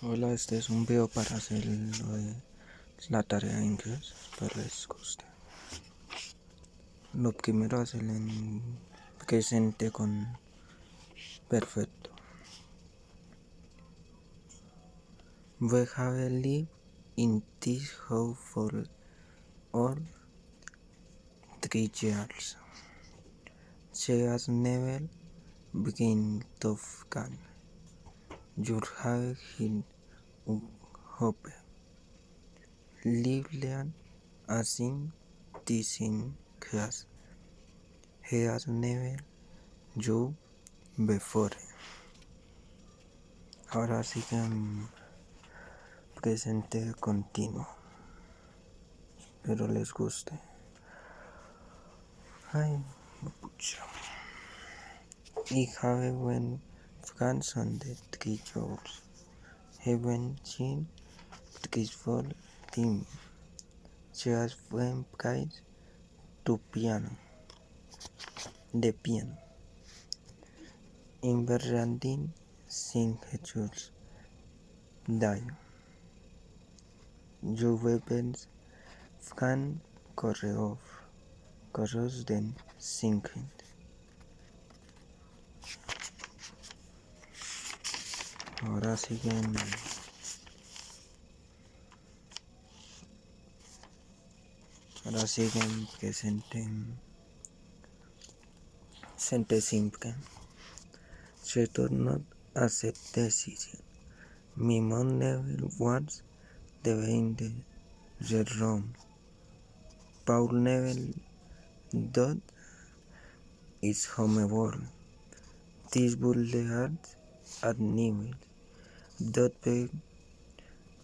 Hola, este es un video para hacer la tarea de inglés. Espero les guste. Lo primero hacer en presente con perfecto. We have lived in this house for all 3 years. She has never been to Afghan. You have him hope. Lilian as in this in class. He has never you before. Ahora sí que presente continuo. Espero les guste. Ay, pucha. I have when France on the 3 years. He went in 3 for team. She has when prize to piano. The piano. In Berlin, sing Jesus. Die. Your weapons can corros den sinking. Ahora siguen. Ahora siguen presente simple. She does not accept decision. My mom never wants the in the room. Paul never does his homework. This bullet at nivel. That big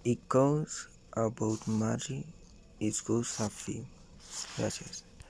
it goes about magic is good a film. Gracias.